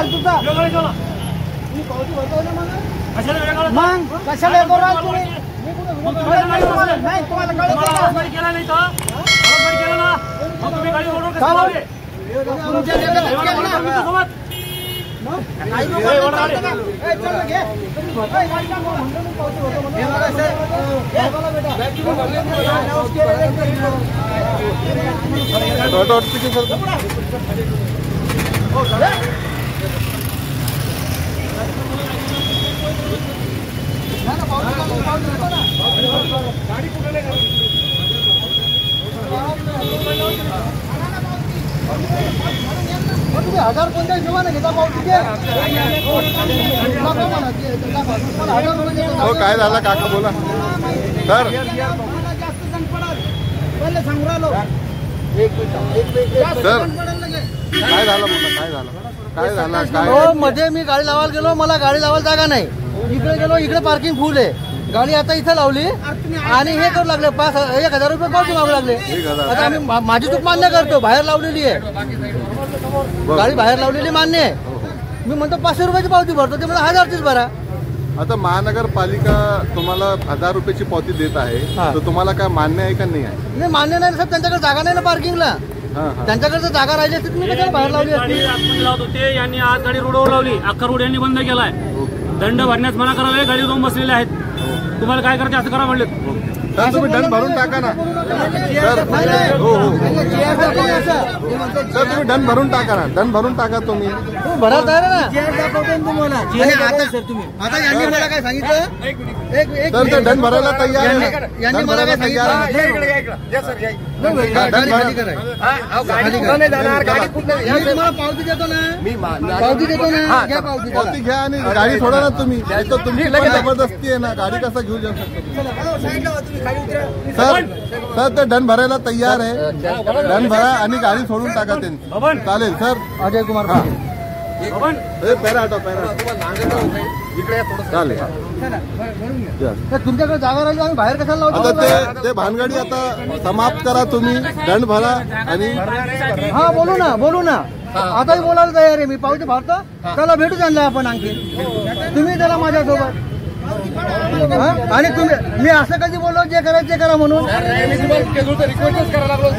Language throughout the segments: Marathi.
फालतूचा मी पावती भरतो ना मग कशाला हे करू तुम्ही नाही तुम्हाला कळत केला नाही तर केलं ना तुम्ही गाडी ओढून तुमच्या तुम्ही 1000 कोणत्या हिशोबाने घेता पावती हो काय झालं काका बोला सर सर काय झालं बोला काय झालं काय मध्ये मी गाडी लावायला गेलो मला गाडी लावायला जागा नाही इकडे गेलो इकडे पार्किंग फुल आहे गाडी आता इथे लावली आणि हे करू लागले 1000 रुपये पावती मागू लागले आता आम्ही माझी चूक मान्य करतो बाहेर लावलेली आहे गाडी बाहेर लावलेली मान्य आहे मी म्हणतो 500 रुपयाची पावती भरतो ते मला 1000चीच भरा आता महानगरपालिका तुम्हाला 1000 रुपयाची पावती देत आहे तर तुम्हाला काय मान्य आहे का नाही आहे नाही मान्य नाही साहेब त्यांच्याकडे जागा नाही ना पार्किंगला त्यांच्याकडे जर जागा राहिली असती तुम्ही कशाला बाहेर लावली असती लावत होते यांनी आज गाडी रोडवर लावली अख्खा रोड यांनी बंद केलाय दंड भरण्यास मना करावे गाडी रोम बसलेले आहेत तुम्हाला काय करायचं असं करा म्हणले सर तुम्ही दंड भरून टाका ना सर हो हो सर तुम्ही दंड भरून टाका ना दंड भरून टाका तुम्ही भरा तयार ना तुम्हाला आता यांनी मला काय सांगितलं सर ते दंड भरायला तयार आहे यांनी मला काय सांगितलं पावती देतो ना पावती देतो ना पावती घ्या आणि गाडी सोडा ना तुम्ही तुमची जबरदस्ती आहे ना गाडी कसा घेऊ जाऊ शकतो सर सर ते दंड भरायला तयार आहे दंड भरा आणि गाडी सोडून टाका त्यांनी चालेल सर अजय कुमार चालेल तुमच्याकडे जागा राहिली आम्ही बाहेर कशाला लावतो आता ते भानगडी आता समाप्त करा तुम्ही दंड भरा आणि हा बोलू ना आताही बोलायला तयार आहे मी पावती भरतो त्याला भेटू आणलं आपण आणखी तुम्ही त्याला माझ्यासोबत आणि तुम्ही मी असं कधी बोललो जे करायचं ते करा म्हणून रिक्वेस्टच करायला लागलो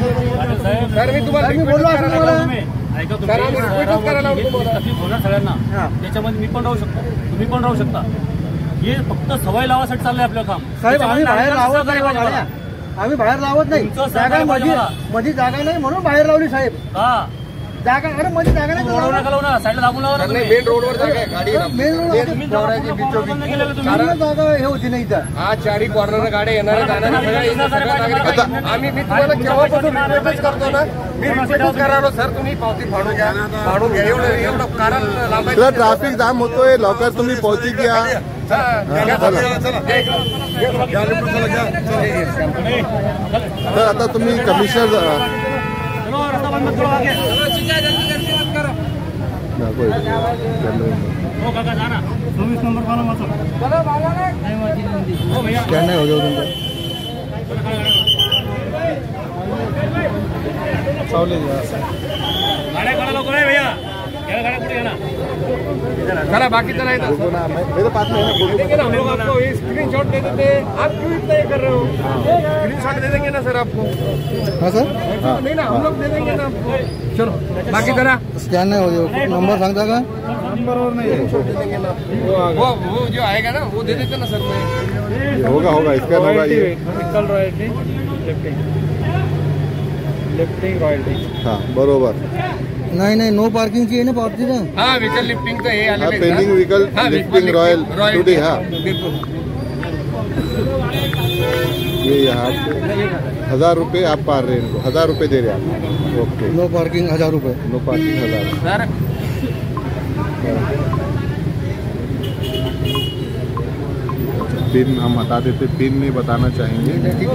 मी बोललो असं तुम्हाला सगळ्यांना त्याच्यामध्ये मी पण राहू शकतो तुम्ही पण राहू शकता हे फक्त सवय लावासाठी चाललंय आपलं काम साहेब आम्ही बाहेर लावत नाही आम्ही बाहेर लावत नाही जागा मध्ये जागा नाही म्हणून बाहेर लावली साहेब हा जागा अरे मध्ये जागा नाही साईडला दाबून लावा मेन रोडवर जागा आहे गाडी मेन रोड जागा हे होती नाही इथं हा चारी कॉर्नर गाड्या येणाऱ्या जाणाऱ्या आम्ही मी तुम्हाला केव्हापासून रिक्वेस्ट करतो ना मी रिक्वेस्ट करालो सर तुम्ही पावती फाडून घ्या एवढं कारण तुला ट्रॅफिक जाम होतोय लवकर तुम्ही पावती घ्या तर आता तुम्ही कमिशनर क्या नाही हो जाऊ चला बाकीचं नाही मेरे पास में है ना हम आपको स्क्रीन शॉट दे देते आप क्यों इतना ये कर रहे हो स्क्रीन शॉट दे देंगे ना सर आपको हाँ सर नहीं ना हम लोग दे देंगे ना आपको चलो बाकी जरा स्कॅन नाही हो नंबर सांगता का नंबर और नहीं देंगे ना वो जो आएगा ना वो दे देते ना सर मैं होगा इसका होगा ये कल रॉयल्टी लिफ्टिंग रॉयल्टी हाँ बरोबर नाही नो पार्किंगची आहे ना पावती ना हाँ व्हीकल लिफ्टिंग तो ये pending vehicle lifting royal today हाँ ये यहाँ 1000 रुपये आप पार रहे हैं इनको 1000 रुपये दे रहे हैं आप ओके नो पार्किंग 1000 रुपये नो पार्किंग 1000 सर पिन हम बता देते, पिन नहीं बताना चाहेंगे। ठीक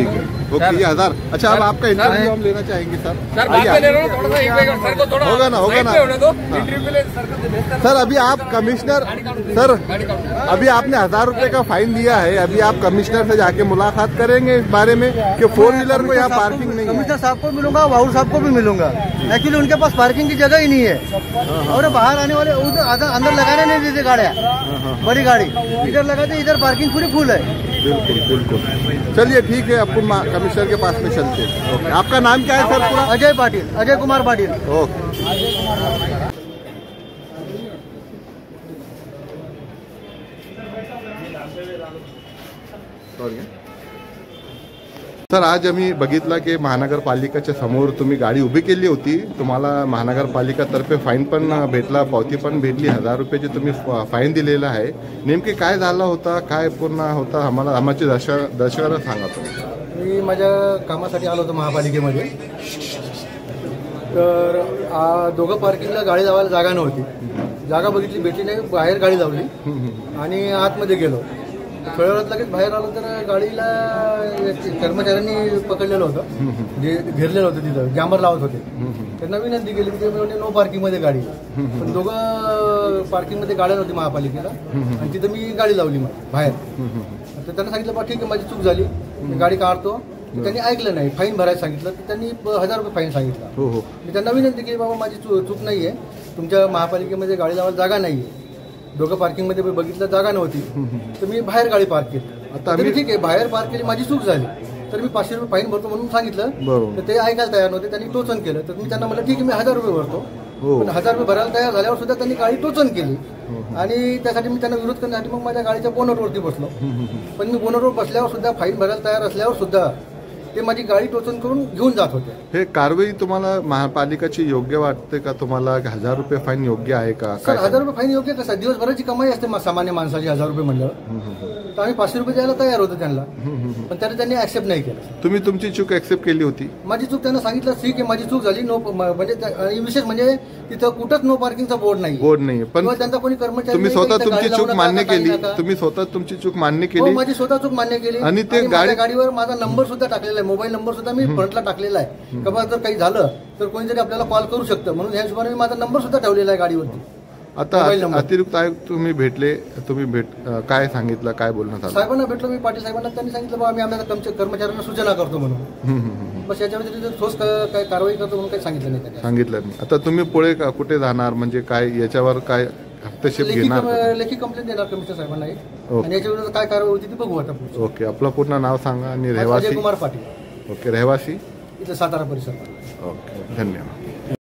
है, ओके, ये 1000। अच्छा, अब आपका इंटरव्यू हम लेना चाहेंगे सर। सर बात में ले रहा हूँ, थोड़ा सा एक मिनट सर को थोड़ा होगा ना, होगा ना। साइड पे होने दो, इंटरव्यू के लिए सर को दे दें। सर अभी आप कमिश्नर सर, अभी आपने 1000 रुपए का फाइन दिया है, अभी आप कमिश्नर से जाके मुलाकात करेंगे इस बारे में कि 4 व्हीलर को यहाँ पार्किंग नहीं है। कमिश्नर साहब को मिलूंगा, वाउल साहब को भी मिलूंगा। एक्चुअली उनके पास पार्किंग की जगह ही नहीं है और बाहर आने वाले उधर अंदर लगाने नहीं देते गाड़ियाँ, बड़ी गाड़ी इधर लगाते, इधर पार्किंग पूरी फुल है। बिल्कुल बिल्कुल, चलिए ठीक है, अपन कमिश्नर के पास में चलते हैं। ओके, आपका नाम क्या है सर पूरा? अजय पाटिल, अजय कुमार पाटिल। ओके। सर आज आम्ही बघितलं की महानगरपालिकेच्या समोर तुम्ही गाडी उभी केली होती, तुम्हाला महानगरपालिकातर्फे फाईन पण भेटला, पावती पण भेटली, 1000 रुपयाची तुम्ही फाईन दिलेला आहे। नेमकी काय झालं होता, काय पूर्ण होता, आम्हाला आमच्या दर्शकांना सांगा तुम्ही। मी माझ्या कामासाठी आलो होतो महापालिकेमध्ये, तर दोघं पार्किंगला गाडी लावायला जागा नव्हती, जागा बघितली, भेटली नाही, बाहेर गाडी लावली आणि आतमध्ये गेलो। थोड्या वेळात लगेच बाहेर आलो तर गाडीला कर्मचाऱ्यांनी पकडलेलं होतं, जे घेरलेलं होतं, तिथं जॅमर लावत होते। त्यांना विनंती केली की ते म्हणजे नो पार्किंगमध्ये गाडी, पण दोघं पार्किंगमध्ये गाड्या नव्हती महापालिकेला आणि तिथं मी गाडी लावली बाहेर। तर त्यांना सांगितलं बा ठीक आहे, माझी चूक झाली, मी गाडी काढतो। त्यांनी ऐकलं नाही, फाईन भरायला सांगितलं, तर त्यांनी 1000 रुपये फाईन सांगितला। मी त्यांना विनंती केली बाबा माझी चूक नाही आहे, तुमच्या महापालिकेमध्ये गाडी लावायला जागा नाही आहे, दोघं पार्किंगमध्ये बघितलं जागा नव्हती, तर मी बाहेर गाडी पार्क केली। आता ठीक आहे, बाहेर पार्क केली, माझी चूक झाली, तर मी 500 रुपये फाईन भरतो म्हणून सांगितलं, तर ते ऐकायला तयार नव्हते, त्यांनी टोचन केलं। तर मी त्यांना म्हटलं ठीक आहे, मी 1000 रुपये भरतो, पण 1000 रुपये भरायला तयार झाल्यावर सुद्धा त्यांनी गाडी टोचन केली आणि त्यासाठी मी त्यांना विरोध करण्यासाठी मग माझ्या गाडीच्या बोनटवरती बसलो। पण मी बोनटवर बसल्यावर सुद्धा, फाईन भरायला तयार असल्यावर सुद्धा ते माझी गाडी टोचन करून घेऊन जात होते। हे कारवाई तुम्हाला महापालिकेची योग्य वाटते का? तुम्हाला 1000 रुपये फाईन योग्य आहे का? सर 1000 रुपये फाईन योग्य कसं? दिवसभराची कमाई असते सामान्य माणसाची 1000 रुपये म्हणल्यावर, तर आम्ही 500 रुपये द्यायला तयार होतो त्यांना, पण त्यांनी ऍक्सेप्ट नाही केलं। तुम्ही तुमची चूक ऍक्सेप्ट केली होती? माझी चूक त्यांना सांगितलं, ठीक आहे माझी चूक झाली, नो म्हणजे विशेष म्हणजे तिथं कुठंच नो पार्किंगचा बोर्ड नाही, पण त्यांचा कोणी कर्मचारी तुम्ही स्वतः तुमची चूक मान्य केली, तुम्ही स्वतः तुमची चूक मान्य केली? माझी स्वतः चूक मान्य केली आणि ते गाडीवर माझा नंबर सुद्धा टाकलेला आहे, मोबाईल नंबर सुद्धा मी फ्रंटला टाकलेला आहे, का जर काही झालं तर कोणीतरी आपल्याला कॉल करू शकतं, म्हणून ह्या हिशोबाने मी माझा नंबर सुद्धा ठेवलेला आहे गाडीवरती। आता अतिरिक्त आयुक्त तुम्ही भेटले, तुम्ही काय सांगितलं, काय बोलणं झालं? साहेबांना भेटलो मी, पाटील साहेबांना, त्यांनी सांगितलं आम्ही आमच्या कर्मचाऱ्यांना सूचना करतो म्हणून, बस याच्या व्यतिरिक्त ठोस काय कारवाई करतो म्हणून काही सांगितलं नाही त्यांनी। सांगितलं नाही। आता तुम्ही पुढे कुठे जाणार, म्हणजे काय याच्यावर काय हस्तक्षेप घेणार? लेखी कंप्लेंट देणार कमिशनर साहेबांना आणि याच्या विरुद्ध काय कारवाई होती ती बघू आता। ओके, आपलं पूर्ण नाव सांगा आणि रहिवासी? अजय कुमार पाटील। ओके, रहिवासी इथं सातारा परिसर। ओके, धन्यवाद।